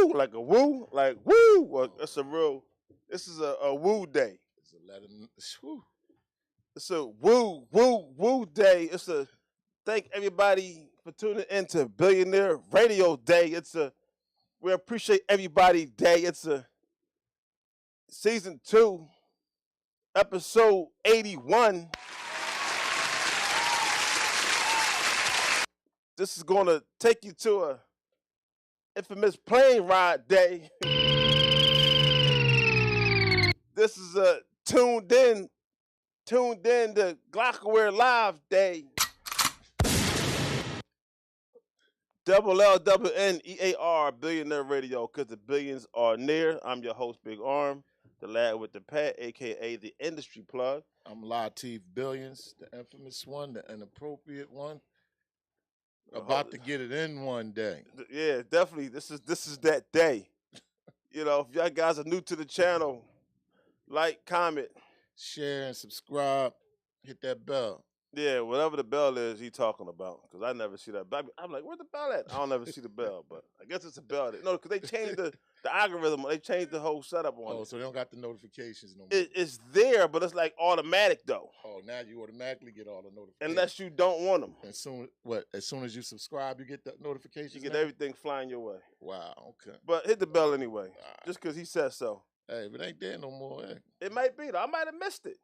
woo, like a woo, like woo. Well, that's a real. This is a woo day. It's whew. It's a woo day. It's a thank everybody for tuning into Billionaire Radio Day. We appreciate everybody day. It's a season 2, episode 81. This is gonna take you to a infamous plane ride day. This is a tuned in to Glockaware Live Day. LLNEAR Billionaire Radio, because the billions are near. I'm your host, Big Arm, the lad with the pat, aka the industry plug. I'm Latif Billions, the infamous one, the inappropriate one. About to get it in one day. Yeah, definitely. This is that day. You know, if y'all guys are new to the channel, like, comment, share, and subscribe. Hit that bell. Yeah, whatever the bell is he talking about, because I never see that. I'm like, where's the bell at? I don't ever see the bell, but I guess it's a bell. No, because they changed the algorithm. They changed the whole setup on it. Oh, so they don't got the notifications no more. It's there, but it's like automatic, though. Oh, now you automatically get all the notifications. Unless you don't want them. As soon as you subscribe, you get the notifications? You get everything flying your way. Wow, okay. But hit the bell anyway, just because he said so. Hey, but it ain't there no more. Hey. It might be, though. I might have missed it.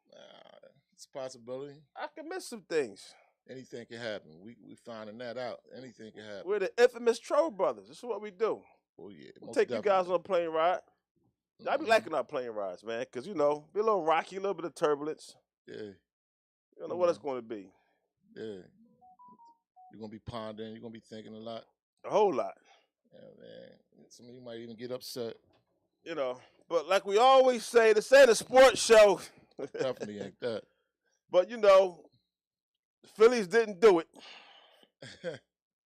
It's a possibility. I could miss some things. Anything can happen. We finding that out. Anything can happen. We're the infamous Troll Brothers. This is what we do. Oh, yeah. We'll take you guys on a plane ride. I be liking our plane rides, man, because, you know, be a little rocky, a little bit of turbulence. Yeah. You don't know what it's going to be. Yeah. You're going to be pondering. You're going to be thinking a lot. A whole lot. Yeah, man. Some of you might even get upset. You know, but like we always say, this ain't a sports show. Definitely ain't that. But, you know, the Phillies didn't do it.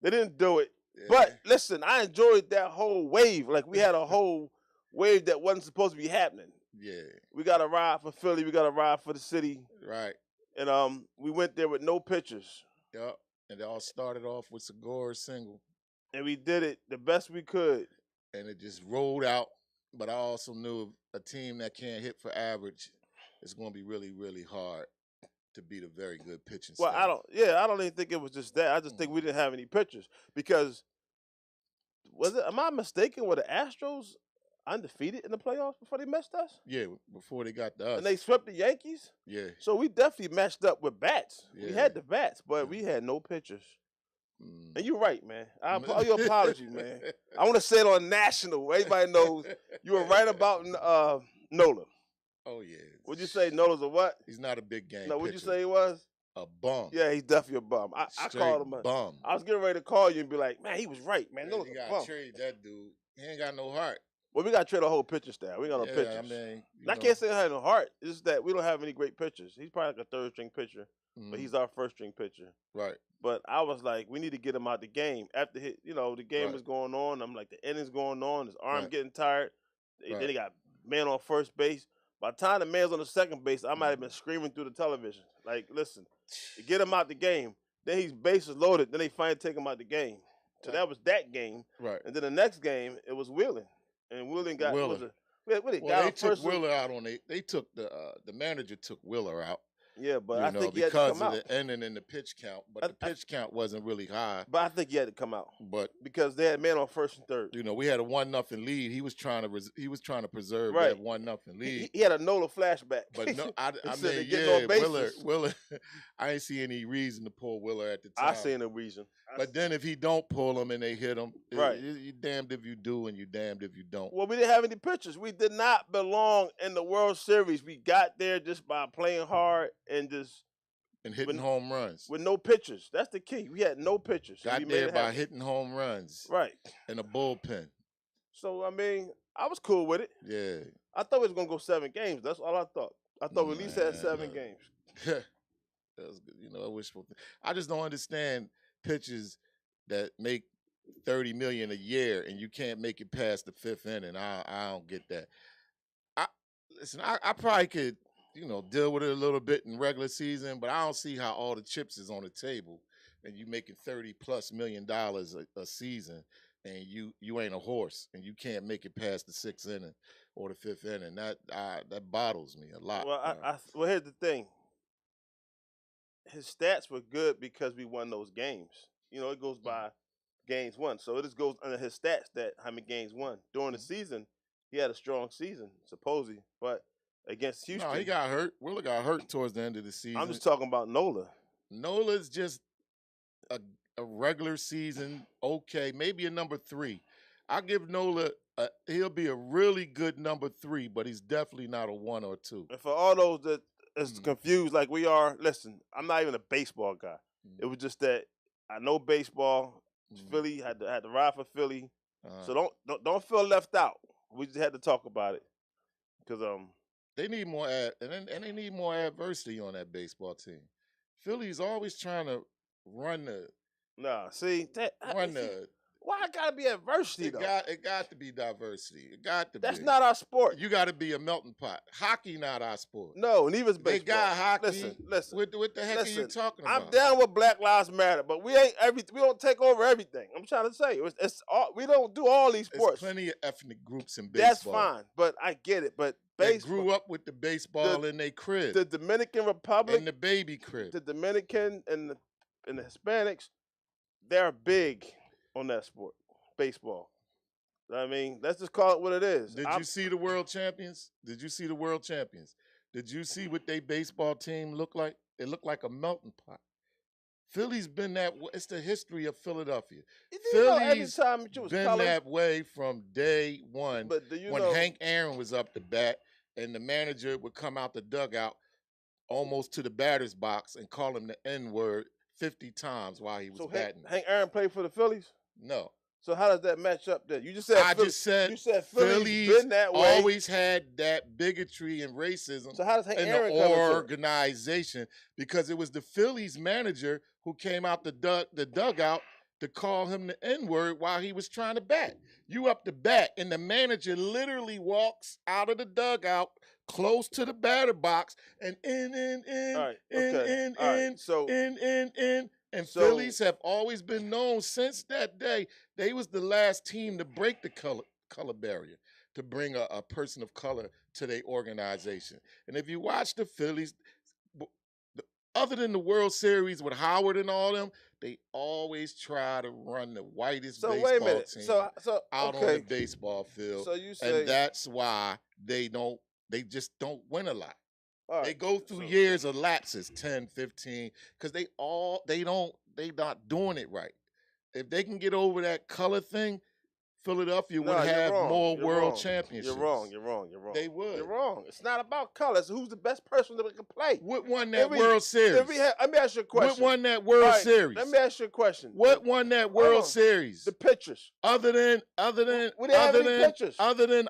They didn't do it. Yeah. But, listen, I enjoyed that whole wave. Like, we had a whole wave that wasn't supposed to be happening. Yeah. We got a ride for Philly. We got a ride for the city. Right. And we went there with no pitchers. Yep. And it all started off with Segura's single. And we did it the best we could. And it just rolled out. But I also knew a team that can't hit for average is going to be really, really hard to beat a very good pitching staff. Well, I don't even think it was just that. I just think we didn't have any pitchers because am I mistaken? Were the Astros undefeated in the playoffs before they messed us? Yeah, before they got to us. And they swept the Yankees? Yeah. So we definitely matched up with bats. Yeah. We had the bats, but we had no pitchers. And you're right, man. Your apology, man. I want to say it on national. Everybody knows you were right about Nola. Oh, yeah. Would you say Nola's a what? He's not a big game No, pitcher. would you say he was? A bum. Yeah, he's definitely a bum. I called him a bum. I was getting ready to call you and be like, man, he was right, man. Nola's you a bum. got to trade that dude. He ain't got no heart. Well, we got to trade a whole pitcher staff. We got no pitchers. I mean, I can't say I had no heart. It's just that we don't have any great pitchers. He's probably like a third-string pitcher, but he's our first-string pitcher. Right. But I was like, we need to get him out the game. After the game was going on. I'm like, the inning's going on. His arm getting tired. Then he got man on first base. By the time the man's on the second base, I might have been screaming through the television. Like, listen, to get him out the game. Then he's bases loaded. Then they finally take him out the game. So that was that game. Right. And then the next game, it was Wheeling. And Wheeling got they took Wheeler out on they took the manager took Wheeler out. Yeah, but I think he had to come out. Because of the ending in the pitch count. But the pitch count wasn't really high. But I think he had to come out. But because they had man on first and third. You know, we had a 1-0 lead. He was trying to preserve that 1-0 lead. He had a Nola flashback. But no, I mean, Wheeler. I ain't see any reason to pull Wheeler at the time. I seen a reason. But then if he don't pull him and they hit him, you damned if you do and you damned if you don't. Well, we didn't have any pitchers. We did not belong in the World Series. We got there just by playing hard and just hitting home runs. With no pitchers. That's the key. We had no pitchers. Got there by hitting home runs. Right. In a bullpen. So, I mean, I was cool with it. Yeah. I thought we was going to go 7 games. That's all I thought. I thought we at least had 7 games. That was good. You know, I wishful. I just don't understand pitchers that make $30 million a year and you can't make it past the 5th inning. I don't get that. I probably could, deal with it a little bit in regular season, but I don't see how all the chips is on the table and you making $30+ million a season and you ain't a horse, and you can't make it past the 6th inning or the 5th inning. That bothers me a lot. Well, here's the thing. His stats were good because we won those games. You know, it goes by games won. So it just goes under his stats that how many games won. During the season, he had a strong season, supposedly. But against Houston. No, he got hurt. Willer got hurt towards the end of the season. I'm just talking about Nola. Nola's just a regular season, okay, maybe a number 3. I give Nola, he'll be a really good number 3, but he's definitely not a 1 or 2. And for all those that is confused like we are, listen, I'm not even a baseball guy. It was just that I know baseball. Philly had to ride for Philly, so don't feel left out. We just had to talk about it because they need more and they need more adversity on that baseball team. Philly's always trying to run the. Nah, see that. Run the. Why it gotta be adversity though? It got to be diversity. It got to be. That's not our sport. You got to be a melting pot. Hockey not our sport. No, neither is baseball. They got hockey. Listen. What the heck are you talking about? I'm down with Black Lives Matter, but we don't take over everything. I'm trying to say we don't do all these sports. There's plenty of ethnic groups in baseball. That's fine, but I get it. But baseball, they grew up with the baseball in their crib. The Dominican Republic in the baby crib. The Dominican and the Hispanics, they're big on that sport. Baseball. I mean, let's just call it what it is. Did you see the world champions? Did you see the world champions? Did you see what their baseball team looked like? It looked like a melting pot. Philly's been that way. It's the history of Philadelphia. Philly's been that way from day one. But when Hank Aaron was up to bat and the manager would come out the dugout almost to the batter's box and call him the N-word 50 times while he was batting. Hank Aaron played for the Phillies? No. So how does that match up then? You just said you said Philly's been that way. Always had that bigotry and racism so how does Hank in Aaron the organization because it was the Phillies manager who came out the dugout to call him the N-word while he was trying to bat. You up to bat, and the manager literally walks out of the dugout close to the batter box and in. And Phillies have always been known since that day. They was the last team to break the color barrier, to bring a person of color to their organization. And if you watch the Phillies, other than the World Series with Howard and all them, they always try to run the whitest baseball team out on the baseball field. So you say, and that's why they just don't win a lot. They go through years of lapses, 10, 15, because they not doing it right. If they can get over that color thing, Philadelphia would have more world championships. You're wrong. They would. You're wrong. It's not about colors. Who's the best person that can play? What won that World Series? Let me ask you a question. What won that World Series? Let me ask you a question. What won that World Series? The pitchers. Other than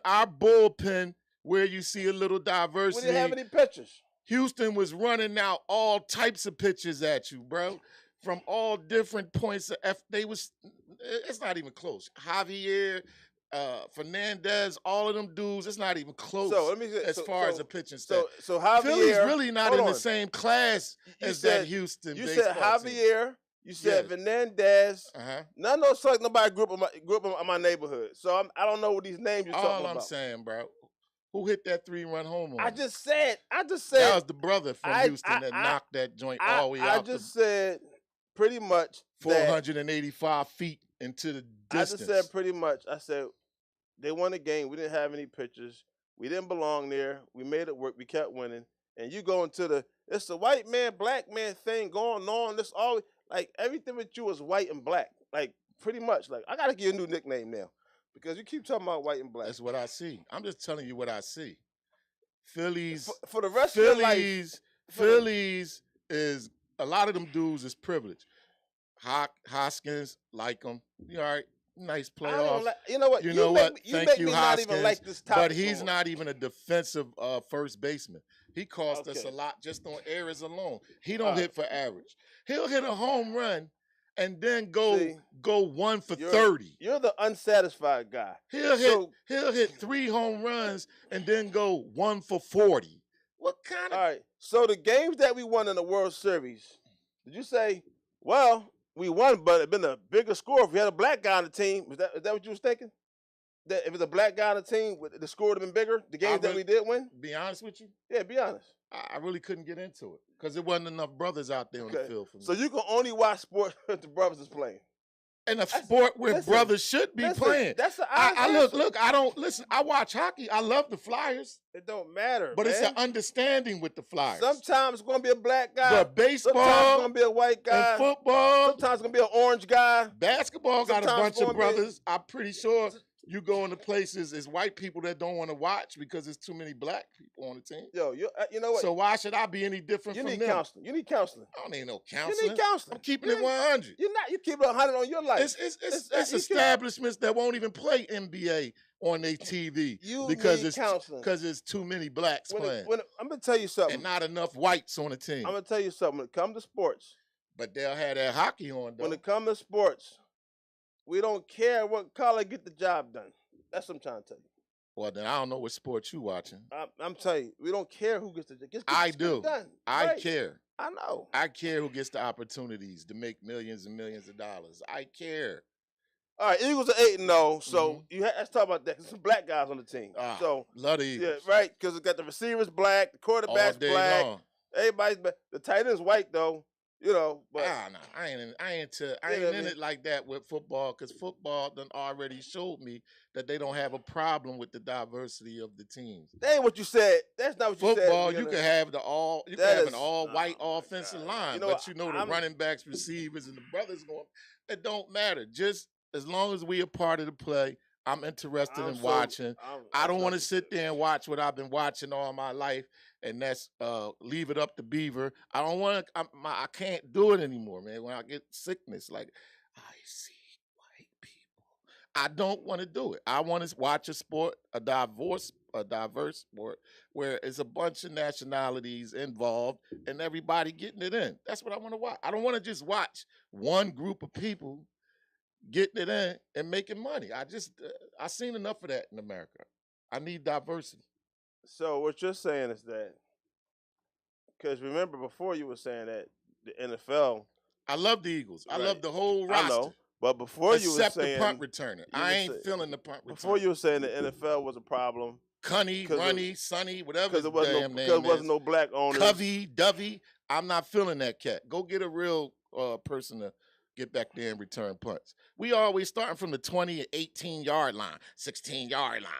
our bullpen, where you see a little diversity. We didn't have any pitchers. Houston was running out all types of pitches at you, bro, from all different points. It's not even close. Javier, Fernandez, all of them dudes, it's not even close as far as the pitching staff. So Javier, Philly's really not in the same class as that Houston baseball team. You said Javier. You said Fernandez. None of those like nobody grew up in my neighborhood. So I don't know what these names you're talking about. All I'm saying, bro. Who hit that 3-run home run? I just said. That was the brother from Houston that knocked that joint all the way out. I just said pretty much 485 feet into the distance. I just said pretty much. I said they won the game. We didn't have any pitchers. We didn't belong there. We made it work. We kept winning. And you go into it's the white man, black man thing going on. This always like everything with you is white and black. Like pretty much. Like I gotta give you a new nickname now. Because you keep talking about white and black. That's what I see. I'm just telling you what I see. Phillies. For the rest of your life. Phillies is, a lot of them dudes is privileged. Hoskins, like him. You all right? Nice playoff. You know what? You know what? Thank you, Hoskins. Not even like this topic but he's not even a defensive first baseman. He cost us a lot just on errors alone. He don't hit for average. He'll hit a home run and then go 1 for 30. You're the unsatisfied guy. He'll hit 3 home runs and then go 1 for 40. What kind of? All right. So the games that we won in the World Series, did you say, well, We won, but it'd been a bigger score if we had a black guy on the team. Is that what you was thinking? That if it's a black guy on the team, the score would have been bigger. The games that we did win. Be honest with you. Yeah, be honest. I really couldn't get into it because there wasn't enough brothers out there on the field for me. So you can only watch sports if the brothers is playing. And a sport where brothers should be playing. That's the look. I don't listen. I watch hockey. I love the Flyers. It don't matter, but it's an understanding with the Flyers. Sometimes it's gonna be a black guy. But baseball, sometimes it's gonna be a white guy. And football, sometimes it's gonna be an orange guy. Basketball got a bunch of brothers. I'm pretty sure. You go into places, it's white people that don't want to watch because there's too many black people on the team. Yo, you know what? So why should I be any different from them? You need counseling. You need counseling. I don't need no counseling. You need counseling. I'm keeping it 100. You keep it 100 on your life. It's establishments that won't even play NBA on their TV because it's too many blacks playing. I'm gonna tell you something. And not enough whites on the team. I'm gonna tell you something. When it comes to sports, but they'll have that hockey on though. When it comes to sports, we don't care what color get the job done. That's what I'm trying to tell you. Well, then I don't know what sports you watching. I'm telling you, we don't care who gets the job. I do. I care. I know. I care who gets the opportunities to make millions and millions of dollars. I care. All right, Eagles are 8-0. So let's talk about that. There's some black guys on the team. So love the Eagles. Yeah, right. Because it got the receivers black, the quarterback's black. Long. Everybody's black. The tight end's white though. You know, but I ain't in it like that with football because football done already showed me that they don't have a problem with the diversity of the teams. That ain't what you said. That's not what you said. Football, you can have an all-white offensive line, but the running backs, receivers, and the brothers going. It don't matter. Just as long as we are part of the play, I'm interested in watching. I don't want to sit there and watch what I've been watching all my life. And that's leave it up to Beaver. I don't want to. I can't do it anymore, man. When I get sickness, like I see white people, I don't want to do it. I want to watch a sport, a diverse sport where it's a bunch of nationalities involved and everybody getting it in. That's what I want to watch. I don't want to just watch one group of people getting it in and making money. I seen enough of that in America. I need diversity. So what you're saying is that, because remember before you were saying that the NFL. I love the Eagles. Right. I love the whole roster. I know, but before you were saying. Except the punt returner. I ain't feeling the punt returner. Before you were saying the NFL was a problem. Cunny, Runny, Sonny, whatever his damn name is. Because there wasn't no black owners. Covey, Dovey. I'm not feeling that cat. Go get a real person to get back there and return punts. We always starting from the 20 and 18-yard line, 16-yard line,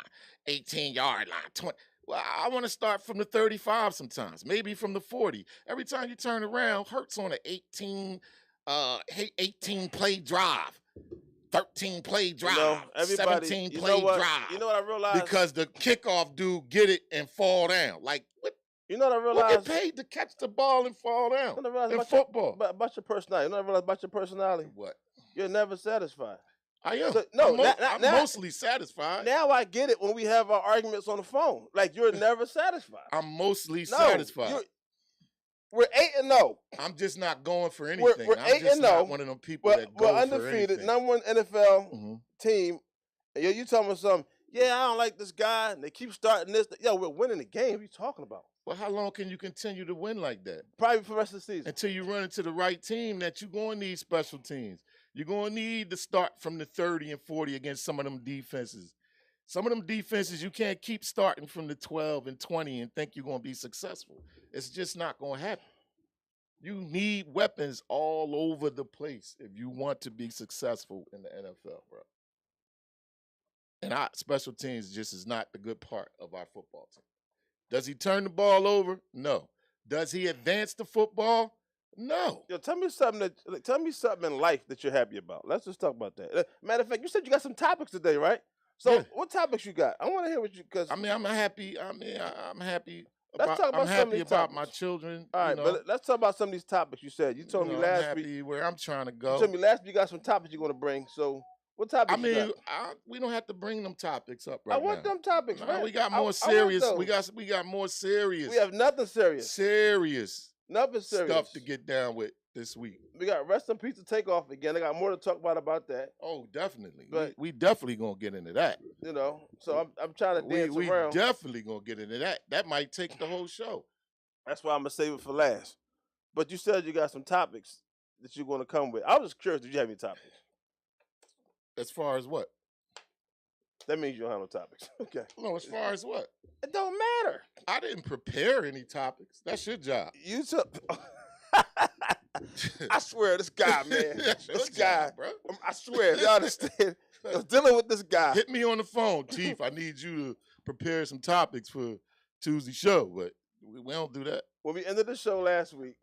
18-yard line, 20. Well, I want to start from the 35 sometimes, maybe from the 40. Every time you turn around, Hurts on an 18-play drive, 13-play drive, 17-play drive. You know what I realized? Because the kickoff dude get it and fall down. Like, what? You know what I realized? We get paid to catch the ball and fall down in football. About your personality. You know what I realized about your personality? What? You're never satisfied. I am. So, I'm mostly satisfied. Now I get it when we have our arguments on the phone. Like, you're never satisfied. I'm mostly satisfied. We're 8-0. I'm just not going for anything. We're 8-0. Not one of them people that go for anything. We're undefeated, #1 NFL team. And you telling me something, I don't like this guy, and they keep starting this. We're winning the game. What are you talking about? Well, how long can you continue to win like that? Probably for the rest of the season. Until you run into the right team that you're going to need special teams. You're going to need to start from the 30 and 40 against some of them defenses. Some of them defenses, you can't keep starting from the 12 and 20 and think you're going to be successful. It's just not going to happen. You need weapons all over the place if you want to be successful in the NFL, bro. And our special teams just is not the good part of our football team. Does he turn the ball over? No. Does he advance the football? No. Tell me something in life that you're happy about. Let's just talk about that. Matter of fact, you said you got some topics today, right? So what topics you got? I want to hear what you. Cause I'm happy. I'm happy. I'm happy about my children. All right, but let's talk about some of these topics you said. You told me last week. I'm happy where I'm trying to go. You told me last week you got some topics you're going to bring. So what topics? We don't have to bring them topics up right now. I want them topics, man. We got more serious. We got more serious. We have nothing serious. Nothing serious stuff to get down with this week. We got Rest in Peace to take off again. I got more to talk about that. Oh, definitely. But we definitely gonna get into that. So I'm trying to dance around. We definitely gonna get into that. That might take the whole show. That's why I'm gonna save it for last. But you said you got some topics that you're going to come with. I was just curious. Did you have any topics? As far as what? That means you don't have no topics. Okay. No, as far as what? It don't matter. I didn't prepare any topics. That's your job. You took. I swear, this guy, man. This guy, job, bro. I swear, y'all understand. I'm dealing with this guy. Hit me on the phone, Chief. I need you to prepare some topics for Tuesday show, but we don't do that. When we ended the show last week,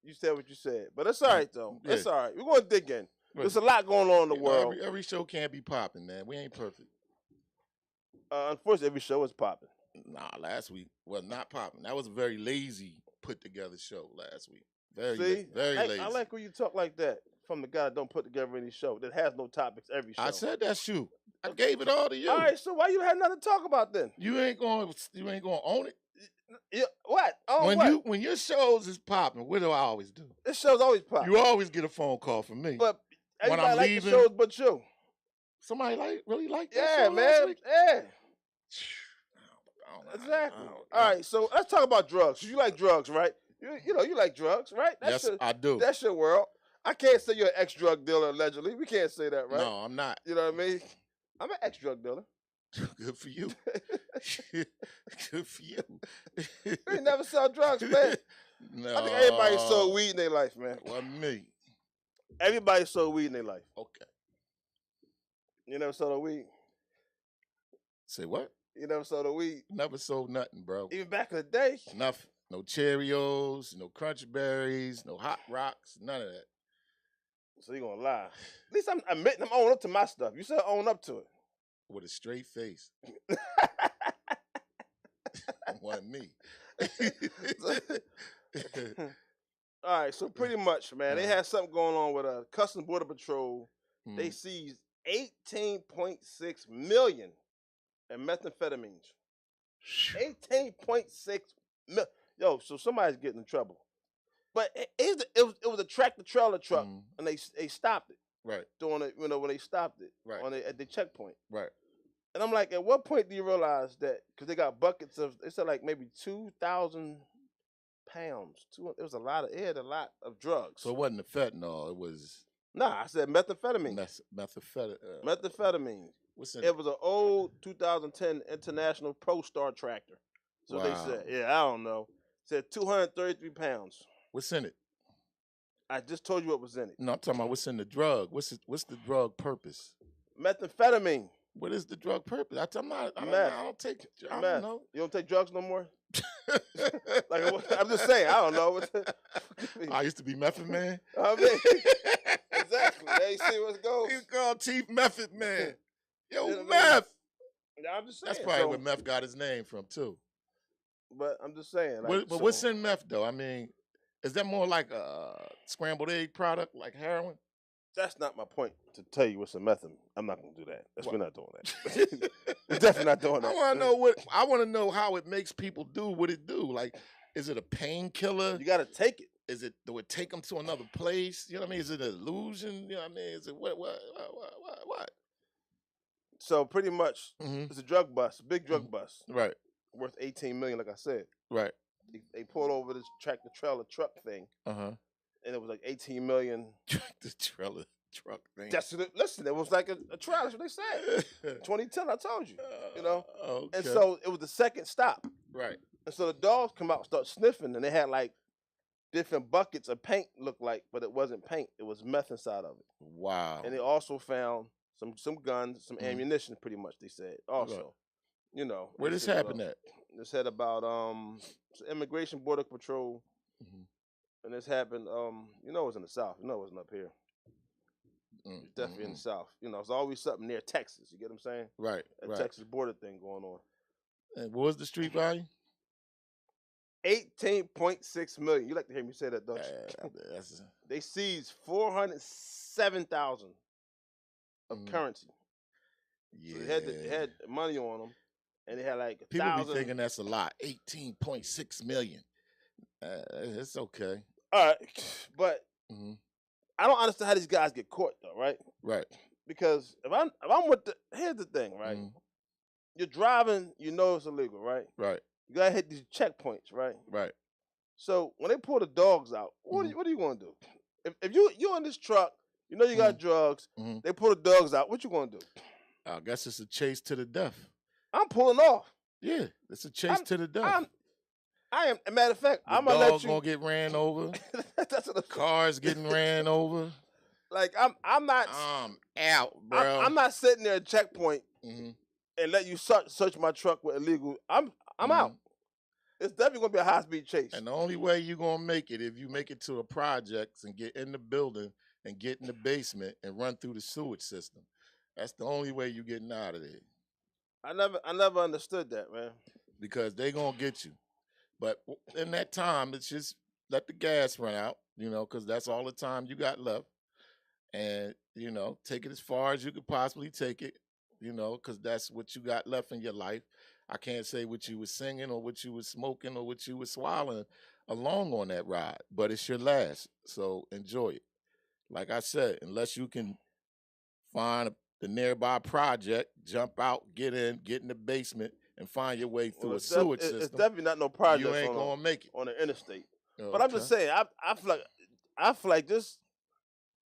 you said what you said. But it's all right, though. Yeah. It's all right. We're going to dig in. There's a lot going on in the world. Every show can't be popping, man. We ain't perfect. Unfortunately, every show is popping. Nah, last week was not popping. That was a very lazy put together show last week. Very lazy. I like when you talk like that from the guy that don't put together any show that has no topics every show. I said that's you. I gave it all to you. All right, so why you had nothing to talk about then? You ain't going to own it. Yeah, what? When your shows is popping, what do I always do? This show's always popping. You always get a phone call from me. But everybody when I'm like leaving, the shows but you. Somebody really like that show man. Last week? Yeah. Exactly. All right, so let's talk about drugs. You like drugs, right? You know you like drugs, right? Yes, I do. That's your world. I can't say you're an ex-drug dealer, allegedly. We can't say that, right? No, I'm not. You know what I mean? I'm an ex-drug dealer. Good for you. Good for you. You ain't never sell drugs, man. No. I think everybody sold weed in their life, man. Wasn't me. Everybody sold weed in their life. Okay. You never sold a weed? Say what? You never sold a weed? Never sold nothing, bro. Even back in the day? Nothing. No Cheerios, no Crunch Berries, no Hot Rocks, none of that. So you gonna lie? At least I'm admitting I'm owning up to my stuff. You said own up to it. With a straight face. Wasn't me. All right, so pretty much, man, they had something going on with a Customs Border Patrol. They seized 18.6 million in methamphetamines. 18.6 million. Yo, so somebody's getting in trouble. But it was a tractor trailer truck, and they stopped it. Right. Doing it, when they stopped it. Right. At the checkpoint. Right. And I'm like, at what point do you realize that? Because they got buckets of, they said like maybe 2,000 pounds. It was a lot of drugs. So it wasn't the fentanyl. It was. Nah, I said methamphetamine. Methamphetamine. What's in it? It was an old 2010 International Pro Star tractor. So they said, I don't know. It said 233 pounds. What's in it? I just told you what was in it. No, I'm talking about what's in the drug. What's the drug purpose? Methamphetamine. What is the drug purpose? I don't take. I don't know. You don't take drugs no more? Like I'm just saying. I don't know. I used to be Method Man. I mean, exactly. They see what's going. He's called Chief Method Man. Yo, you know Meth. I'm just saying. That's probably where Meth got his name from too. But I'm just saying. But what's in meth though? I mean, is that more like a scrambled egg product, like heroin? That's not my point to tell you what's in meth. I'm not going to do that. We're not doing that. We're definitely not doing that. I want to know how it makes people do what it do. Like, is it a painkiller? You got to take it. Do it take them to another place? You know what I mean? Is it an illusion? You know what I mean? Is it what? So pretty much, it's a drug bust, a big drug bust. Right. Worth $18 million, like I said. Right. They pulled over this tractor trailer truck thing. And it was like $18 million. The trailer truck thing. Listen, it was like a trailer. That's what they said. 2010, I told you. You know? Okay. And so it was the second stop. Right. And so the dogs come out and start sniffing, and they had like different buckets of paint, looked like, but it wasn't paint. It was meth inside of it. Wow. And they also found some guns, some ammunition, pretty much, they said. Also. Right. You know. Where this happened at? This had about Immigration Border Patrol. And this happened, it was in the South. It wasn't up here. It's definitely in the South. It's always something near Texas. You get what I'm saying? Right. A Texas border thing going on. And what was the street value? 18.6 million. You like to hear me say that, don't you? They seized 407,000 of currency. Yeah. So they had money on them, and they had like 1,000. People be thinking that's a lot. 18.6 million. It's okay. All right, but I don't understand how these guys get caught though, right? Right. Because if I'm with here's the thing, right? You're driving, it's illegal, right? Right. You gotta hit these checkpoints, right? Right. So when they pull the dogs out, what are you gonna do? If you in this truck, you know you got drugs. They pull the dogs out. What you gonna do? I guess it's a chase to the death. I'm pulling off. Yeah, it's a chase to the death. I am. A matter of fact, the I'm gonna let dog you. Gonna get ran over. That's what Cars getting ran over. Like I'm not. I'm out, bro. I'm not sitting there at checkpoint and let you search my truck with illegal. I'm out. It's definitely gonna be a high speed chase. And the only way you're gonna make it if you make it to a projects and get in the building and get in the basement and run through the sewage system. That's the only way you're getting out of there. I never understood that, man. Because they gonna get you. But in that time, it's just let the gas run out, because that's all the time you got left. And, take it as far as you could possibly take it, because that's what you got left in your life. I can't say what you was singing or what you was smoking or what you was swallowing along on that ride, but it's your last. So enjoy it. Like I said, unless you can find the nearby project, jump out, get in the basement, and find your way through a sewage system. It's definitely not no project. You ain't gonna make it on the interstate. Okay. But I'm just saying, I feel like this.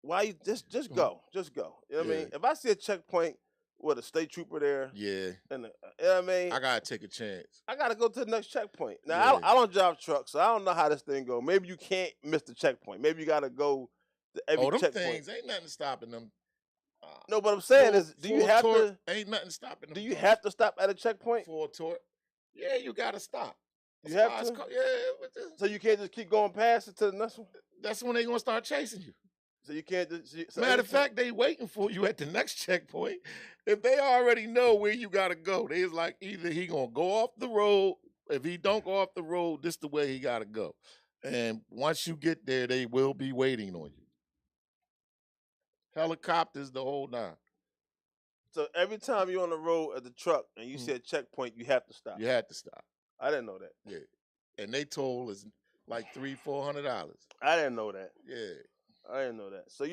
Why you just go, just go. You know what I mean? If I see a checkpoint with a state trooper there, and you know what I mean, I gotta take a chance. I gotta go to the next checkpoint. Now I don't drive trucks, so I don't know how this thing go. Maybe you can't miss the checkpoint. Maybe you gotta go to every checkpoint. Things ain't nothing stopping them. No, but I'm saying is, do you have to? Ain't nothing stopping them. Do you have to stop at a checkpoint for a tour? Yeah, you gotta stop. You have to. So you can't just keep going past it to the next one. That's when they gonna start chasing you. So you can't just. Matter of fact, they waiting for you at the next checkpoint. If they already know where you gotta go, they is like either he gonna go off the road. If he don't go off the road, this the way he gotta go. And once you get there, they will be waiting on you. Helicopters, the whole nine. So every time you're on the road at the truck and you see a checkpoint, you have to stop. You had to stop. I didn't know that. Yeah, and they toll is like $300-400. I didn't know that. Yeah, I didn't know that. So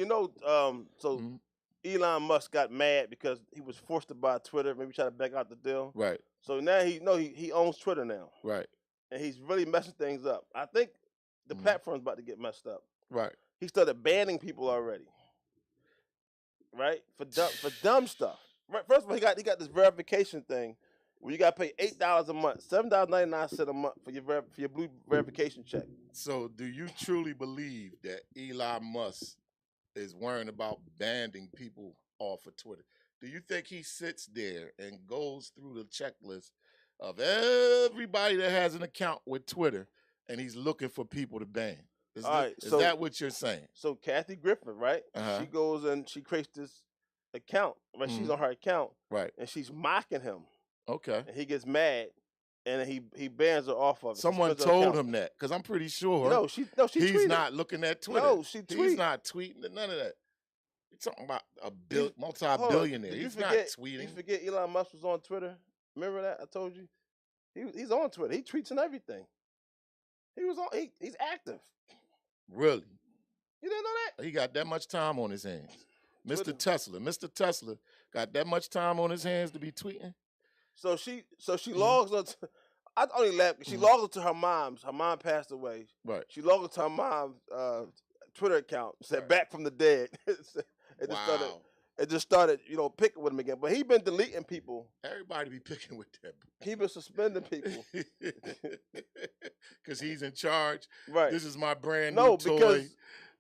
Elon Musk got mad because he was forced to buy Twitter. Maybe try to back out the deal. Right. So now he owns Twitter now. Right. And he's really messing things up. I think the platform's about to get messed up. Right. He started banning people already. Right? For dumb stuff. Right. First of all, he got this verification thing where you got to pay $8 a month, $7.99 a month for your blue verification check. So, do you truly believe that Elon Musk is worrying about banning people off of Twitter? Do you think he sits there and goes through the checklist of everybody that has an account with Twitter and he's looking for people to ban? Is that what you're saying? So Kathy Griffin, right? She goes and she creates this account, right? She's on her account, right? And she's mocking him. Okay. And he gets mad, and he bans her off of it. Someone told him that, because I'm pretty sure. She's tweeted. Not looking at Twitter. No, she tweeted. He's not tweeting none of that. You're talking about a multi-billionaire. He's not tweeting. You forget Elon Musk was on Twitter? Remember that? I told you. He's on Twitter. He tweets and everything. He's active. Really? You didn't know that? He got that much time on his hands. Mr. Tesla got that much time on his hands to be tweeting. So she logs on. I only laugh. She logs into her mom's. Her mom passed away. Right. She logged into her mom's Twitter account. Said back from the dead. It just started, picking with him again. But he been deleting people. Everybody be picking with that. He been suspending people. Because he's in charge. Right. This is my brand new toy.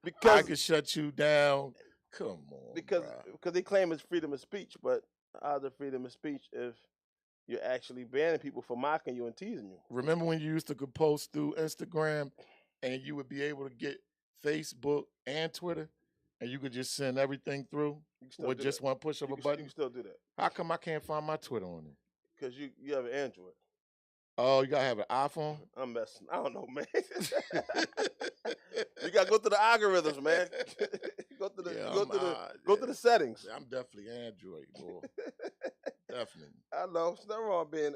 Because I can shut you down. Come on. Because they claim it's freedom of speech, but how's it freedom of speech if you're actually banning people for mocking you and teasing you? Remember when you used to post through Instagram and you would be able to get Facebook and Twitter? And you could just send everything through with just one push of a button? You can still do that. How come I can't find my Twitter on there? Because you have an Android. Oh, you got to have an iPhone? I'm messing. I don't know, man. You got to go through the algorithms, man. Go to the settings. I'm definitely Android, boy. Definitely. I know. It's not wrong being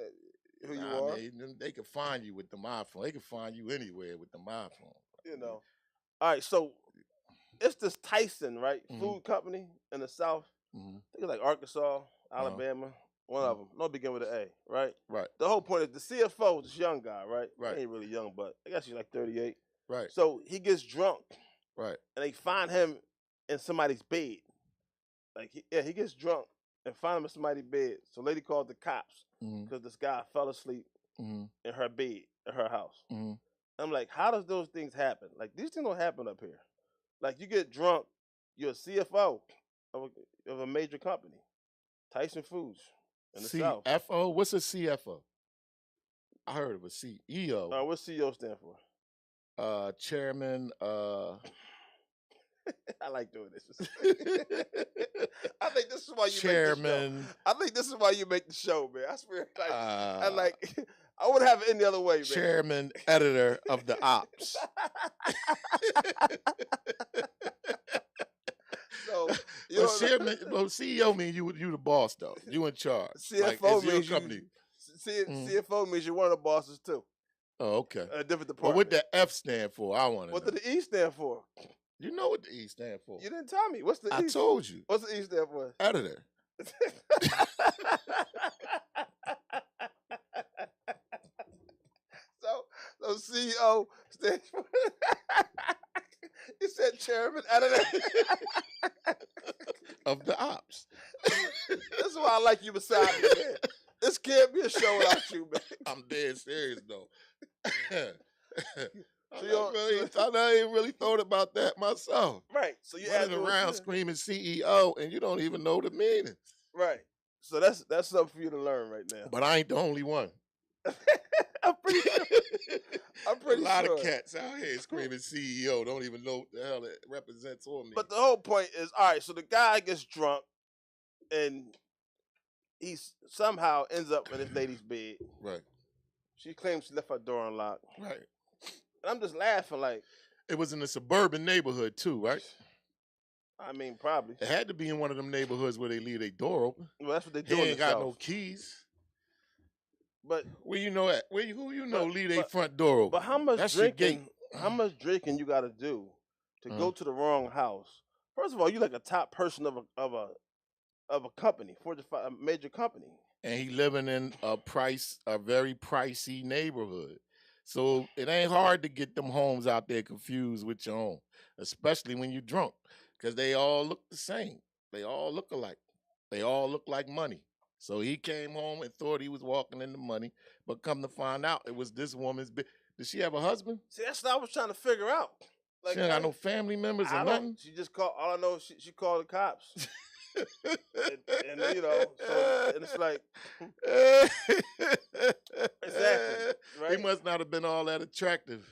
who you are. They can find you with the iPhone. They can find you anywhere with the iPhone. All right, so it's this Tyson, right? Food company in the South. I think it's like Arkansas, Alabama. One of them. No, begin with an A, right? Right. The whole point is the CFO is this young guy, right? Right. He ain't really young, but I guess he's like 38. Right. So he gets drunk Right. and they find him in somebody's bed. Like, he gets drunk and find him in somebody's bed. So lady called the cops because this guy fell asleep in her bed at her house. I'm like, how does those things happen? Like, these things don't happen up here. Like, you get drunk, you're a CFO of a major company, Tyson Foods in the South. CFO? What's a CFO? I heard of a CEO. What's CEO stand for? Chairman. I like doing this. I think this is why you Chairman. make the show. I think this is why you make the show, man. I swear. I wouldn't have it any other way, man. Chairman, editor of the ops. So, CEO means you the boss though. You in charge. CFO means your company. CFO means you're one of the bosses too. Oh, okay. A different department. But what the F stand for? I want to know. What did the E stand for? You know what the E stand for. You didn't tell me. What's the E? I told you. What's the E stand for? Editor. So CEO stands for. You said chairman, editor of the ops. This is why I like you beside me, man. This can't be a show without you, man. I'm dead serious though. So I ain't really thought about that myself. Right. So you running around screaming CEO and you don't even know the meaning. Right. So that's something for you to learn right now. But I ain't the only one. I'm pretty sure. A lot of cats out here screaming CEO don't even know what the hell it represents or means. But the whole point is, all right, so the guy gets drunk and he somehow ends up in his lady's bed. Right. She claims she left her door unlocked. Right. And I'm just laughing like. It was in a suburban neighborhood too, right? I mean, probably. It had to be in one of them neighborhoods where they leave their door open. Well, that's what they do. He ain't got no keys. But where you know at? Who you know leave their front door open? But how much drinking? How much drinking you got to do to go to the wrong house? First of all, you like a top person of a company, a major company, and he living in a very pricey neighborhood. So it ain't hard to get them homes out there confused with your own, especially when you're drunk, because they all look the same. They all look alike. They all look like money. So he came home and thought he was walking in the money, but come to find out it was this woman's. Did she have a husband? See, that's what I was trying to figure out. Like, she ain't got no family members or nothing? She just called, all I know, she called the cops. and you know, so, and it's like, exactly, right? He must not have been all that attractive.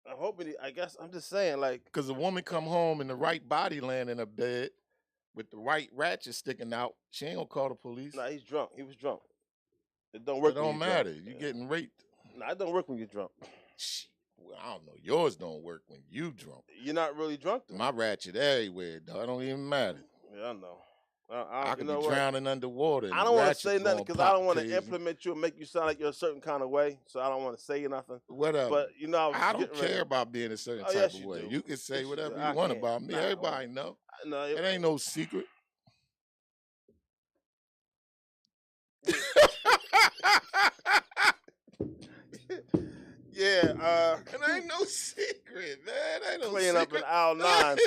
I'm hoping, I guess, I'm just saying, like. Because a woman come home in the right body laying in a bed with the right ratchet sticking out, she ain't gonna call the police. Nah, he's drunk. He was drunk. It don't work. It don't matter. You're getting raped. Nah, it don't work when you're drunk. Well, I don't know. Yours don't work when you drunk. You're not really drunk, though. My ratchet everywhere, dog. It don't even matter. Yeah, I know. I could be drowning underwater. I don't want to say nothing because I don't want to implement you and make you sound like you're a certain kind of way. So I don't want to say nothing. Whatever. But you know, I don't care about being a certain type of way. You can say whatever you want about me. Everybody know. No, it ain't no secret. Yeah, it ain't no secret, man. Ain't no playing secret. up in aisle 9.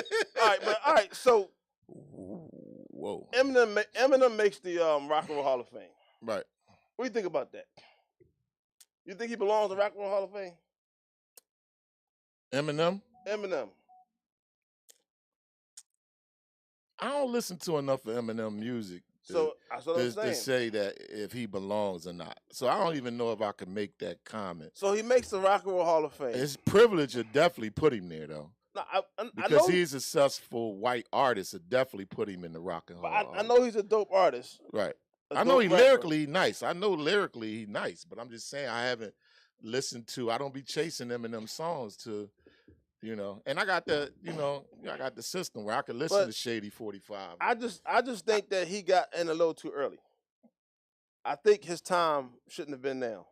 All right. So, whoa. Eminem makes the Rock and Roll Hall of Fame. Right. What do you think about that? You think he belongs to Rock and Roll Hall of Fame? Eminem. I don't listen to enough of Eminem music. So that's what I'm saying. To say that if he belongs or not. So I don't even know if I can make that comment. So he makes the Rock and Roll Hall of Fame. His privilege would definitely put him there, though. No, because he's a successful white artist, it definitely put him in the Rock and Roll. I know he's a dope artist. Right. I know lyrically nice. I know lyrically he's nice, but I'm just saying I haven't listened to. I don't be chasing Eminem songs to. You know, and I got the, I got the system where I can listen to Shady 45. I just think that he got in a little too early. I think his time shouldn't have been now.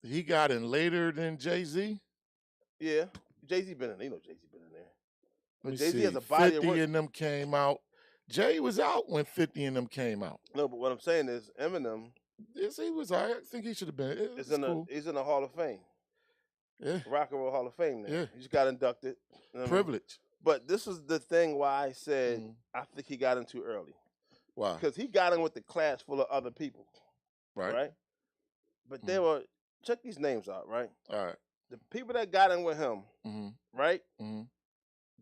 He got in later than Jay-Z? Yeah. Jay-Z been in, Jay-Z been in there. But Jay-Z has a body 50 of work. And them came out. Jay was out when 50 and them came out. No, but what I'm saying is Eminem. Yes, he was. I think he should have been. He's in the Hall of Fame. Yeah. Rock and Roll Hall of Fame now. Yeah. He just got inducted. Privilege. But this is the thing why I said Mhm. I think he got in too early. Why? Because he got in with the class full of other people. Right. But they were, check these names out, right? All right. The people that got in with him, right?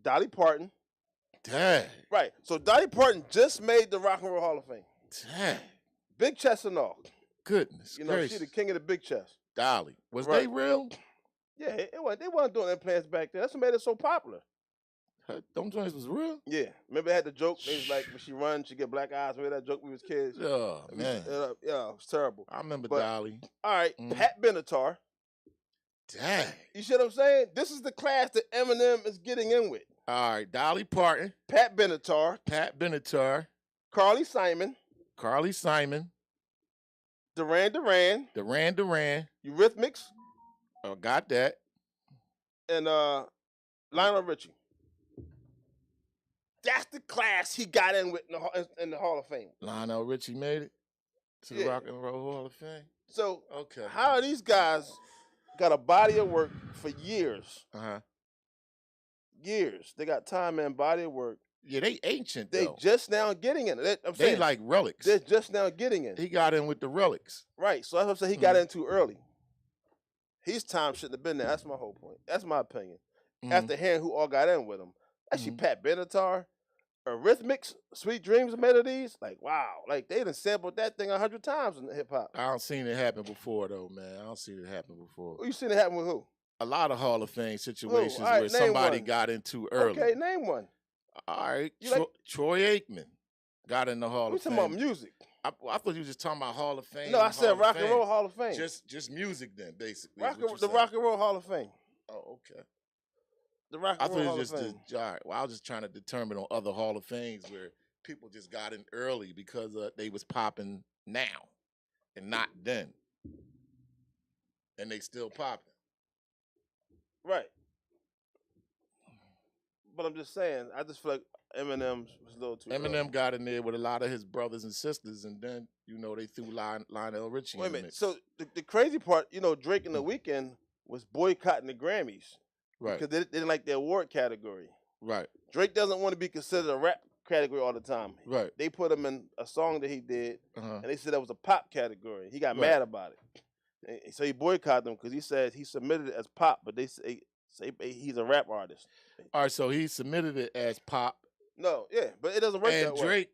Dolly Parton. Dang. Right. So Dolly Parton just made the Rock and Roll Hall of Fame. Dang. Big chest and all. Goodness. You know, gracious. she the king of the big chest. Dolly. Was Right. they real? Yeah, they weren't doing implants back then. That's what made it so popular. Them joints was real? Yeah. Remember they had the joke? They was like, when she runs, she get black eyes. Remember that joke when we was kids? Oh, man. Yeah, it was terrible. I remember Dolly. All right, Pat Benatar. Dang. You see what I'm saying? This is the class that Eminem is getting in with. All right, Dolly Parton. Pat Benatar. Carly Simon. Duran Duran. Eurythmics. Oh, got that. And Lionel Richie. That's the class he got in with in the Hall of Fame. Lionel Richie made it to the Rock and Roll Hall of Fame. So how are these guys got a body of work for years? Years. They got time and body of work. Yeah, they ancient, They though. just now getting in it. They like relics. They're just now getting in. He got in with the relics. Right. So that's what I'm saying. He got in too early. His time shouldn't have been there. That's my whole point. That's my opinion. After hearing who all got in with him. Actually, Pat Benatar, Eurythmics, Sweet Dreams Melodies. Like, wow. Like, they done sampled that thing 100 times in hip-hop. I don't seen it happen before, though, man. I don't see it happen before. You seen it happen with who? A lot of Hall of Fame situations where somebody got in too early. Okay, name one. All right. Troy Aikman got in the Hall of Fame. We talking about music. I thought you were just talking about Hall of Fame. No, I said Rock and Roll Hall of Fame. Just music then, basically. The Rock and Roll Hall of Fame. Oh, okay. The Rock and Roll Hall of Fame. All right. Well, I was just trying to determine on other Hall of Fames where people just got in early because they was popping now and not then. And they still popping. Right. But I'm just saying, I just feel like Eminem was a little too Eminem got in there with a lot of his brothers and sisters, and then, they threw Lionel Richie Wait a in the minute. mix. So the crazy part, Drake in the Weeknd was boycotting the Grammys. Right. Because they didn't like the award category. Right. Drake doesn't want to be considered a rap category all the time. Right. They put him in a song that he did, and they said that was a pop category. He got mad about it. So he boycotted them because he said he submitted it as pop, but they say he's a rap artist. All right, so he submitted it as pop. No, yeah, but it doesn't work that way.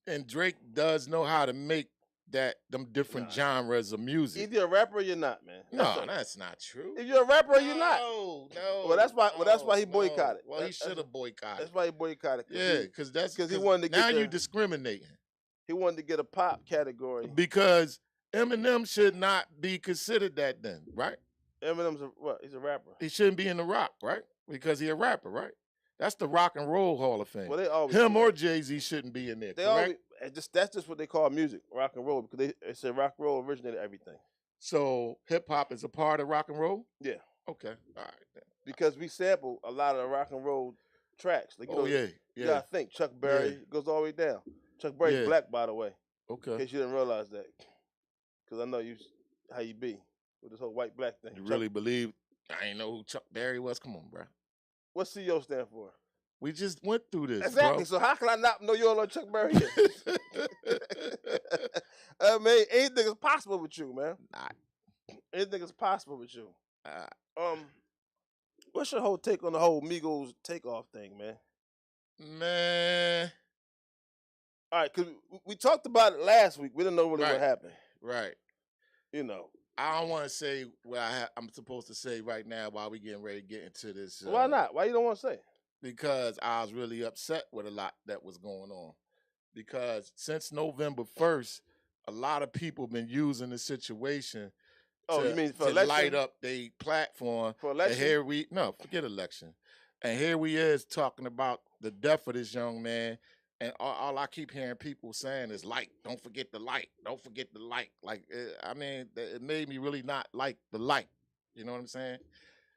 And Drake does know how to make them different genres of music. Either you're a rapper or you're not, man. That's not true. If you're a rapper or you're not. No. Well, that's why he boycotted. Well, he should have boycotted. That's why he boycotted. Yeah, because he wanted to now you're discriminating. He wanted to get a pop category. Because Eminem should not be considered that then, right? Eminem's he's a rapper. He shouldn't be in the rock, right? Because he's a rapper, right? That's the Rock and Roll Hall of Fame. Well, they always him or Jay-Z shouldn't be in there. That's just what they call music, rock and roll, because they say rock and roll originated everything. So hip hop is a part of rock and roll? Yeah. Okay. All right. Then. Because we sample a lot of the rock and roll tracks. Like, yeah. You gotta think Chuck Berry goes all the way down. Chuck Berry's black, by the way. Okay. In case you didn't realize that, because I know how you be with this whole white black thing. You really believe I ain't know who Chuck Berry was? Come on, bro. What's CO stand for? We just went through this. Exactly. Bro. So how can I not know you all know Chuck Berry is? I mean, anything is possible with you, man. Anything is possible with you. What's your whole take on the whole Migos takeoff thing, man? Man. All right, because we talked about it last week. We didn't know really what happened. Right. I don't want to say what I'm supposed to say right now while we getting ready to get into this. Why not? Why you don't want to say? Because I was really upset with a lot that was going on. Because since November 1st, a lot of people been using the situation to light up their platform. For election? And forget election. And here we is talking about the death of this young man. And all I keep hearing people saying is light. Don't forget the light. Don't forget the light. Like, it made me really not like the light. You know what I'm saying?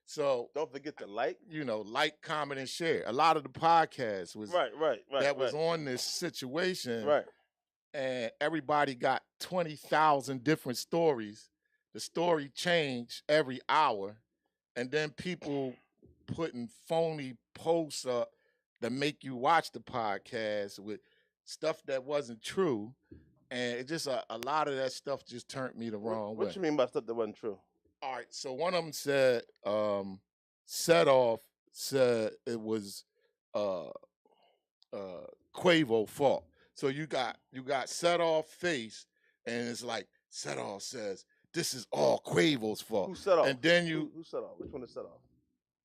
So don't forget the like. Like, comment, and share. A lot of the podcasts was was on this situation. Right. And everybody got 20,000 different stories. The story changed every hour. and then people putting phony posts up that make you watch the podcast with stuff that wasn't true. And it just a lot of that stuff just turned me the wrong way. What you mean by stuff that wasn't true? All right, so one of them said, Set Off said it was Quavo's fault. So you got Set Off face, and it's like Set Off says this is all Quavo's fault. Who set off? And then you who set off? Which one is set off?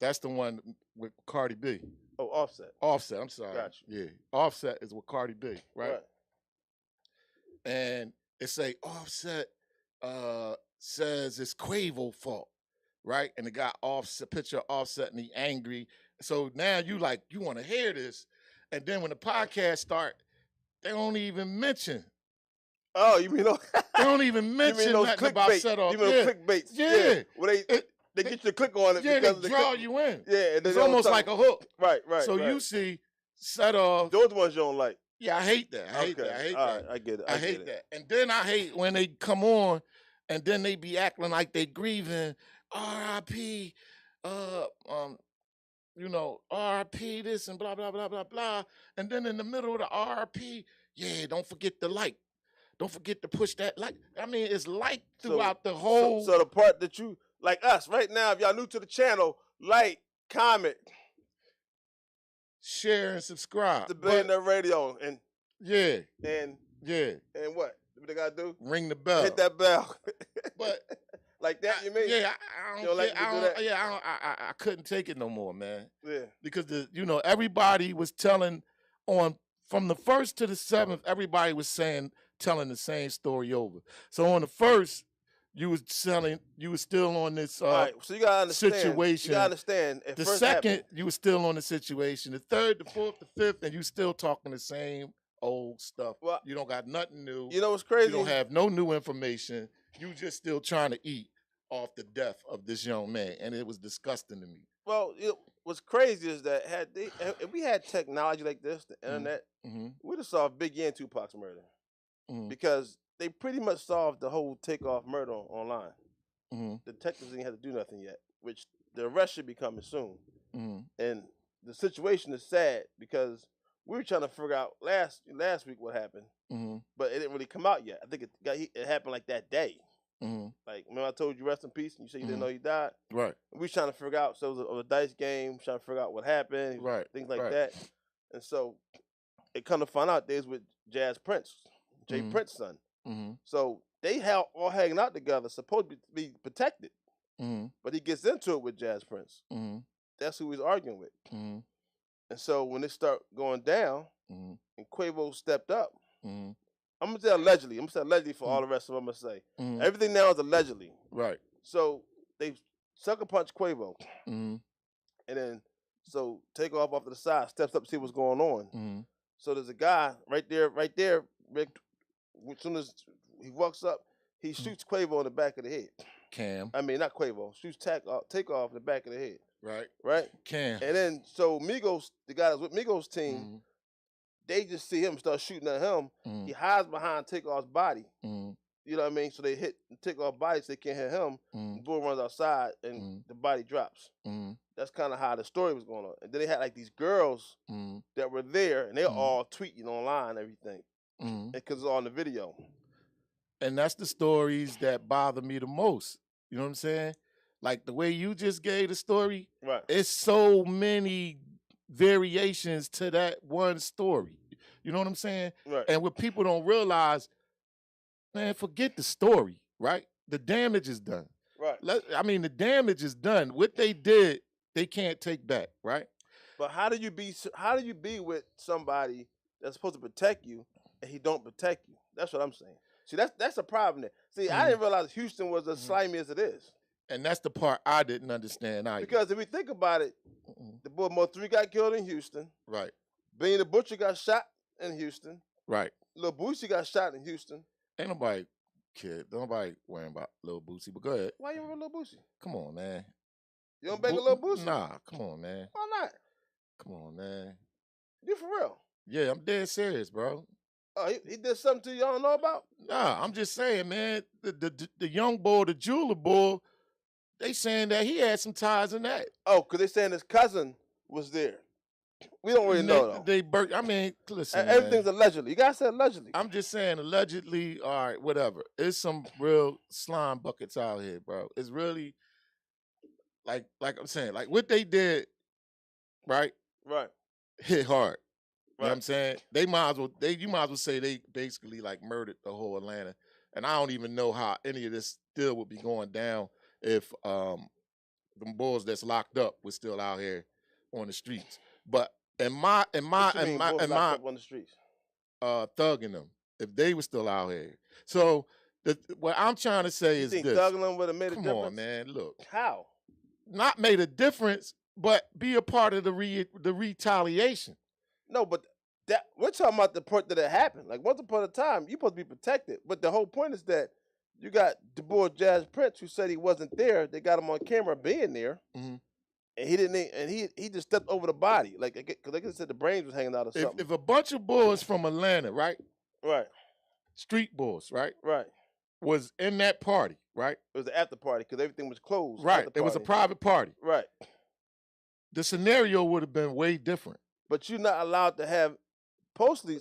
That's the one with Cardi B. Oh, Offset. Offset. I'm sorry. Got you. Yeah, Offset is with Cardi B, right? And it say Offset says it's Quavo's fault, right? And it got Offset picture of Offset and he angry. So now you want to hear this, and then when the podcast start, they don't even mention. Oh, you mean they don't even mention nothing about Set Off. You mean clickbaits? Yeah. Well, they get you to click on it. Yeah, because they draw you in. Yeah, it's almost like a hook. Right. So you see Set Off. Those ones you don't like. Yeah, I hate that. I hate that. Right, I get it. I hate that. And then I hate when they come on and then they be acting like they grieving. R.I.P. R.I.P. this and blah, blah, blah, blah, blah. And then in the middle of the R.I.P., yeah, don't forget the like. Don't forget to push that like. I mean, it's like throughout the whole. So the part that you, like us, right now, if y'all new to the channel, like, comment, share, and subscribe. The Billionnear Radio. And yeah. And what? What they gotta do? Ring the bell. Hit that bell. But like that, you mean? Yeah, I couldn't take it no more, man. Yeah. Because everybody was telling from the 1st to the 7th, everybody was telling the same story over. So on the 1st, you was still on this right, so you gotta understand, situation. You gotta understand. The 2nd, you was still on the situation. The 3rd, the 4th, the 5th, and you still talking the same old stuff. Well, you don't got nothing new. You know what's crazy? You don't have no new information. You just still trying to eat off the death of this young man, and it was disgusting to me. Well, what's crazy is that if we had technology like this, the internet, we'd have solved Biggie and Tupac's murder. Because they pretty much solved the whole Takeoff murder online. The detectives didn't have to do nothing yet, which the arrest should be coming soon. And the situation is sad because we were trying to figure out last week what happened, but it didn't really come out yet. I think it happened like that day. Like, remember I told you rest in peace, and you said you didn't know he died? Right. And we were trying to figure out, so it was a dice game, trying to figure out what happened, things like that. And so it come to find out they was with Jazz Prince, Jay Prince's son. So they all hanging out together, supposed to be protected. But he gets into it with Jazz Prince. That's who he's arguing with. And so when it start going down, and Quavo stepped up, I'm gonna say allegedly. I'm gonna say allegedly for all the rest of them. I'm gonna say everything now is allegedly. Right. So they sucker punch Quavo, and then so Takeoff off to the side, steps up to see what's going on. So there's a guy right there, Rick. As soon as he walks up, he shoots Quavo in the back of the head. Not Quavo. Shoots Takeoff in the back of the head. Right. Cam. And then so Migos, the guy that's with Migos team, they just see him start shooting at him. He hides behind Takeoff's body. You know what I mean? So they hit Takeoff's body so they can't hit him. The bull runs outside and the body drops. That's kind of how the story was going on. And then they had like these girls that were there, and they're all tweeting online and everything. Because it's all in the video. And that's the stories that bother me the most. You know what I'm saying? Like the way you just gave the story, it's so many variations to that one story. You know what I'm saying? Right. And what people don't realize, man, forget the story, right? The damage is done. Right. The damage is done. What they did, they can't take back, right? But how do you be with somebody that's supposed to protect you and he don't protect you? That's what I'm saying. See, that's a problem there. See, I didn't realize Houston was as slimy as it is. And that's the part I didn't understand either. Because if we think about it, the boy Mo3 got killed in Houston. Right. Benny the Butcher got shot in Houston. Right. Lil Boosie got shot in Houston. Ain't nobody worrying about Lil Boosie, but go ahead. Why you remember Lil Boosie? Come on, man. You don't bang a Lil Boosie? Nah, come on, man. Why not? Come on, man. You for real? Yeah, I'm dead serious, bro. Oh, he did something to you y'all don't know about? Nah, I'm just saying, man, the young boy, the jeweler boy, They saying that he had some ties in that. Oh, because they saying his cousin was there. We don't really know though. I mean, listen, everything's man. allegedly. You gotta say allegedly. I'm just saying allegedly. All right, whatever. There's some real slime buckets out here, bro. It's really like I'm saying, like what they did, right? Right. Hit hard. Right. You know what I'm saying? You might as well say they basically like murdered the whole Atlanta. And I don't even know how any of this still would be going down if them boys that's locked up was still out here on the streets. But in my up on the streets? Thugging them, if they were still out here. So what I'm trying to say you is think this. Thugging them would have made a difference? Come on, man. Look. How? Not made a difference, but be a part of the retaliation. No, but we're talking about the point that it happened. Like once upon a time, you're supposed to be protected. But the whole point is that you got Du Bois Jazz Prince, who said he wasn't there. They got him on camera being there, and he didn't. And he just stepped over the body, like because like I said, the brains was hanging out or something. If a bunch of boys from Atlanta, right, street boys, right, was in that party, right, it was an after party because everything was closed. Right, it was a private party. Right, the scenario would have been way different. But you're not allowed to have. Supposedly,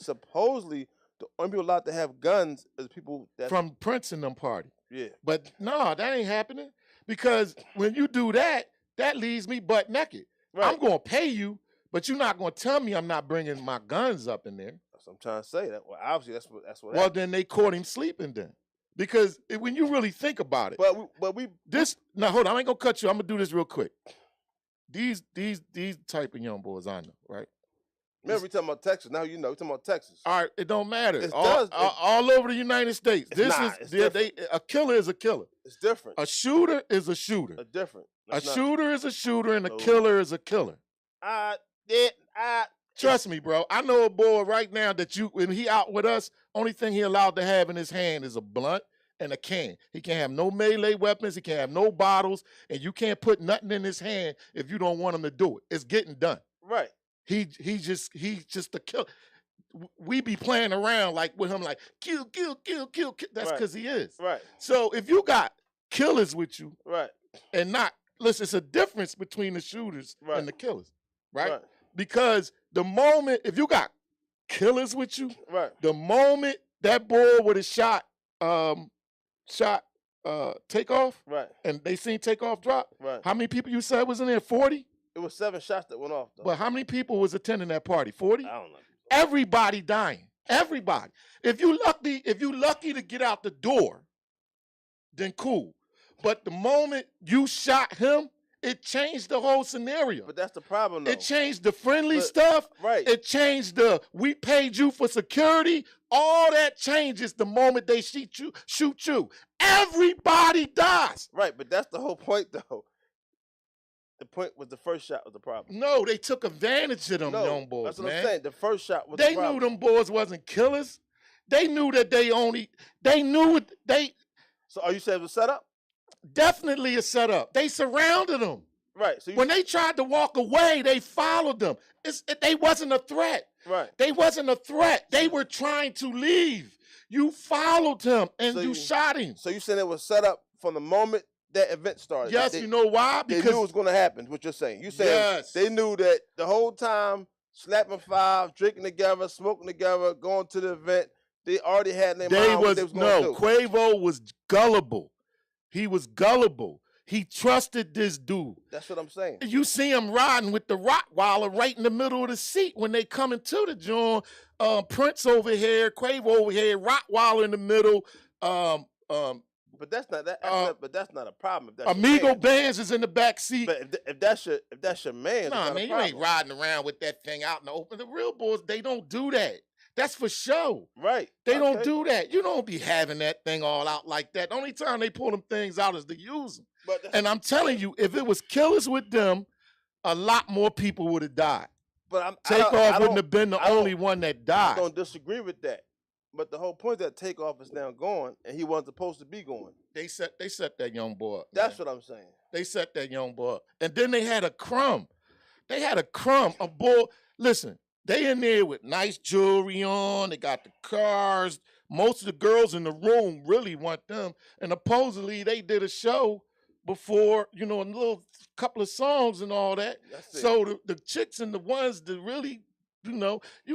the only people allowed to have guns is people that from Prince in them party. Yeah. But no, that ain't happening because when you do that, that leaves me butt naked. Right. I'm gonna pay you, but you're not gonna tell me I'm not bringing my guns up in there. That's what I'm trying to say. That well, obviously that's what. Well, happened. Then they caught him sleeping then, because when you really think about it. Now hold on, I ain't gonna cut you. I'm gonna do this real quick. These type of young boys I know, right? Remember, we talking about Texas. Now you know, we talking about Texas. All right, it don't matter. All over the United States. A killer is a killer. It's different. A shooter is a shooter. Shooter is a shooter, and a killer is a killer. Trust me, bro. I know a boy right now that when he out with us, only thing he allowed to have in his hand is a blunt and a can. He can't have no melee weapons. He can't have no bottles, and you can't put nothing in his hand if you don't want him to do it. It's getting done. Right. He's just a killer. We be playing around like with him, like kill. That's because he is. Right. So if you got killers with you, right, and not listen, it's a difference between the shooters and the killers, right? Because the moment if you got killers with you, the moment that boy would have shot Takeoff, and they seen Takeoff drop, how many people you said was in there? 40. It was 7 shots that went off, though. But how many people was attending that party? 40? I don't know. Everybody dying. Everybody. If you lucky to get out the door, then cool. But the moment you shot him, it changed the whole scenario. But that's the problem, though. It changed the friendly stuff. Right. It changed we paid you for security. All that changes the moment they shoot you. Everybody dies. Right, but that's the whole point, though. The point was the first shot was the problem. No, they took advantage of them young boys, that's what man. I'm saying. The first shot was the problem. They knew them boys wasn't killers. They knew that So are you saying it was set up? Definitely a setup. They surrounded them. Right. So when they tried to walk away, they followed them. They wasn't a threat. Right. They wasn't a threat. They were trying to leave. You followed him and you shot him. So you saying it was set up from the moment that event started? Yes, you know why? Because they knew it was going to happen, what you're saying. You saying they knew that the whole time, slapping five, drinking together, smoking together, going to the event, they already had their mind what they was going to do. Quavo was gullible. He was gullible. He trusted this dude. That's what I'm saying. You see him riding with the Rottweiler right in the middle of the seat when they come into the joint. Prince over here, Quavo over here, Rottweiler in the middle. But that's not that. But that's not a problem. If that's Amigo Bands is in the back seat. But if that's your man, nah, man, you ain't riding around with that thing out in the open. The real boys, they don't do that. That's for show. Right. They don't do that. You don't be having that thing all out like that. The only time they pull them things out is to use them. And I'm telling you, if it was killers with them, a lot more people would have died. But Takeoff wouldn't have been the only one that died. I don't disagree with that. But the whole point is that Takeoff is now gone, and he wasn't supposed to be going. They set that young boy up. That's what I'm saying. They set that young boy up. And then they had a crumb. A boy. Listen, they in there with nice jewelry on. They got the cars. Most of the girls in the room really want them. And supposedly they did a show before, a little couple of songs and all that. That's it. So the chicks and the ones that really, you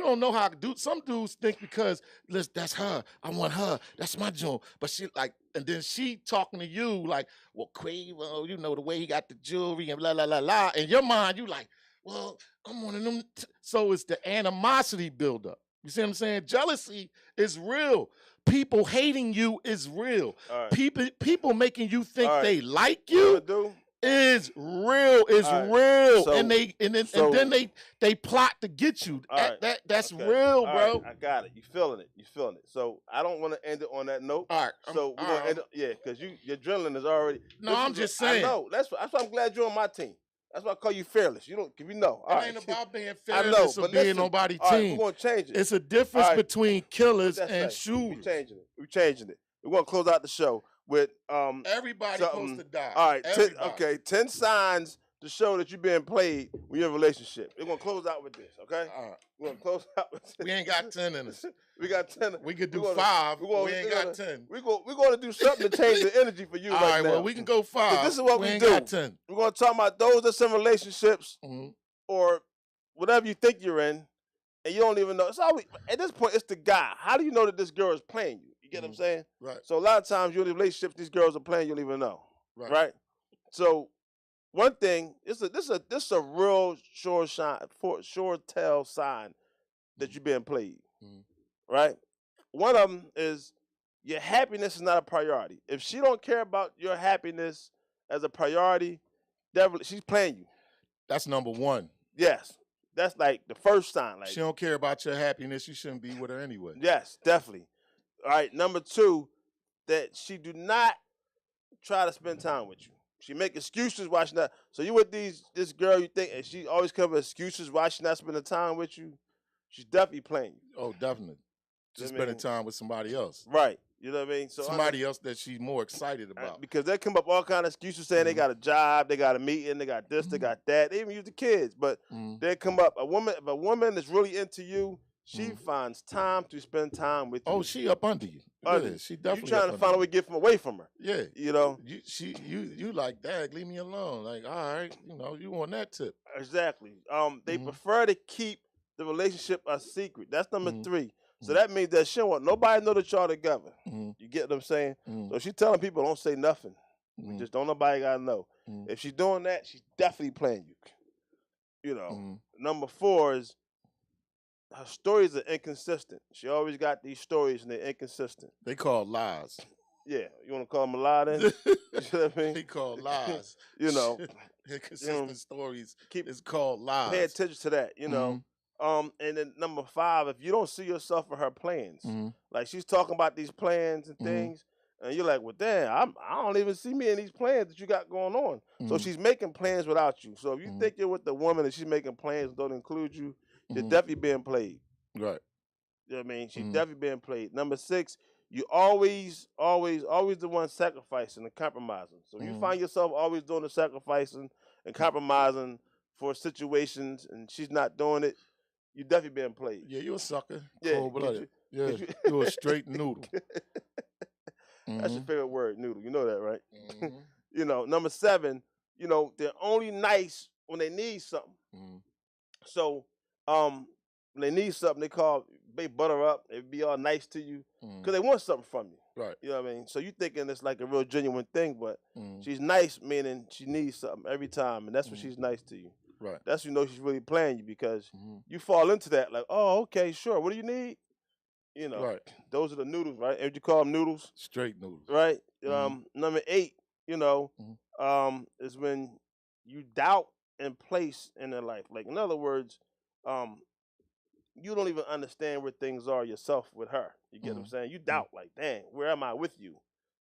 don't know how to do. Some dudes think because that's her, I want her, that's my joint. But she like, and then she talking to you like, well, Quavo, the way he got the jewelry and blah, blah, blah, blah. In your mind, you like, well, I'm one of them. So it's the animosity buildup. You see what I'm saying? Jealousy is real. People hating you is real. All right. People making you think All right. they like You know you what to do? is real. It's All right. real. So- and then they plot to get you. All right. That's Okay. real, All bro. right, I got it. You feeling it. So I don't want to end it on that note. All right. So we're gonna end it, because your adrenaline is already. No, I'm just saying. I know. That's why I'm glad you're on my team. That's why I call you fearless. You know. All It right. ain't about being I know, fearless or but being listen, nobody's all right, team. we're gonna change it. It's a difference All right. between killers What that and say? shooters. We're changing it. We're gonna close out the show with Everybody something. supposed to die. All right, Everybody. 10 signs to show that you're being played when you're in a relationship. We're gonna close out with this, okay? All right. We're gonna close out with this. We ain't got 10 in us. We got 10. We could do We're gonna- 5. we're gonna- We ain't we're got gonna- 10. We're going to do something to change the energy for you All right right, now. well, we can go 5. This is what we ain't do. got 10. We're going to talk about those that's in relationships Mhm. or whatever you think you're in, and you don't even know. At this point, it's the guy. How do you know that this girl is playing you? You get what I'm saying? Right. So a lot of times you're in relationships, these girls are playing, you don't even know. Right? So one thing, this is a real sure tell sign that you're being played. Mhm. Right? One of them is your happiness is not a priority. If she don't care about your happiness as a priority, she's playing you. That's number 1. Yes. That's like the first sign. Like, She don't care about your happiness. You shouldn't be with her anyway. yes, definitely. All right, number 2, that she do not try to spend time with you. She make excuses why she not. So you with this girl, you think, and she always comes with excuses why she not spending time with you. She's definitely playing you. Oh, definitely. Just You know what I spending time with somebody else. Right. You know what I mean? So Somebody else that she's more excited about. because they come up all kind of excuses saying they got a job, they got a meeting, they got this, they got that. They even use the kids, but they come up. If a woman is really into you, she finds time to spend time with you. Oh, she up under you. Under Yeah, she definitely. You trying to find a way to get away from her. Yeah. You know? You like, Dad, leave me alone. Like, all right, you on that tip. Exactly. They prefer to keep the relationship a secret. That's number 3. So that means that she don't want nobody to know that y'all together. You get what I'm saying? So she's telling people don't say nothing. Just don't nobody gotta know. If she's doing that, she's definitely playing you. You know. Number 4 is her stories are inconsistent. She always got these stories and they're inconsistent. They call lies. Yeah. You wanna call them a lie then? You know what I mean? They call lies. Inconsistent stories is called lies. Pay attention to that, you know. And then number 5, if you don't see yourself in her plans, like she's talking about these plans and things, and you're like, well, damn, I don't even see me in these plans that you got going on. So she's making plans without you. So if you think you're with the woman and she's making plans and don't include you, you're definitely being played. Right. You know what I mean? She's definitely being played. Number 6, you always the one sacrificing and compromising. So you find yourself always doing the sacrificing and compromising for situations, and she's not doing it. You definitely being played. Yeah, you a sucker. Yeah, Cold-blooded. Yeah, you a straight noodle. That's your favorite word, noodle. You know that, right? You know, number 7, they're only nice when they need something. So, when they need something, they butter up. They be all nice to you because they want something from you. Right. You know what I mean? So you thinking it's like a real genuine thing, but she's nice, meaning she needs something every time, and that's when she's nice to you. Right. That's when you know she's really playing you because you fall into that like, oh, okay, sure. What do you need? You know, right. Those are the noodles, right? And you call them noodles? Straight noodles. Right? Number 8, is when you doubt and place in their life. Like, in other words, you don't even understand where things are yourself with her. You get what I'm saying? You doubt, like, dang, where am I with you?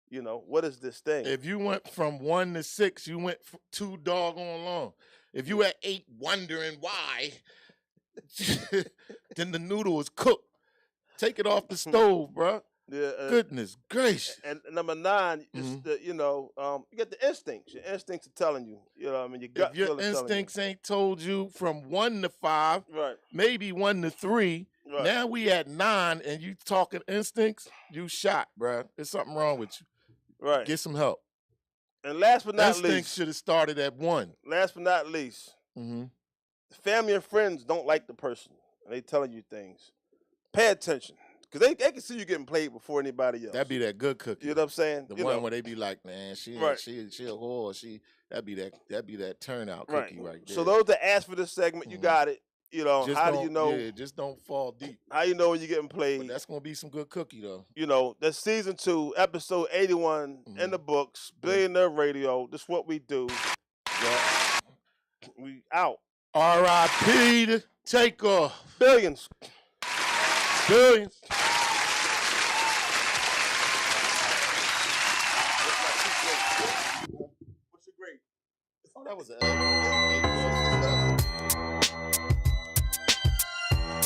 You know, what is this thing? If you went from 1 to 6, you went too doggone long. If you at 8 wondering why, then the noodle is cooked. Take it off the stove, bro. Yeah, goodness gracious. And number 9 is you get the instincts. Your instincts are telling you. You know what I mean? Your gut if your instincts ain't told you from 1 to 5, right? Maybe 1 to 3. Right. Now we at 9, and you talking instincts. You shot, bro. There's something wrong with you. Right. Get some help. And last but not That thing least, should have started at 1. last but not least, Mm-hmm. family and friends don't like the person, and they telling you things. Pay attention, because they can see you getting played before anybody else. That'd be that good cookie. You know what I'm saying? The one where they be like, man, she a whore. That'd be that turnout cookie right there. So those that ask for this segment, you got it. You know, just how do you know? Yeah, just don't fall deep. How you know when you're getting played? But that's gonna be some good cookie though. You know, that's season 2, episode 81 in the books. Billionaire Radio. This is what we do. Yeah. We out. R.I.P. to Takeoff. Billions. Billions. What's your grade? Oh, that was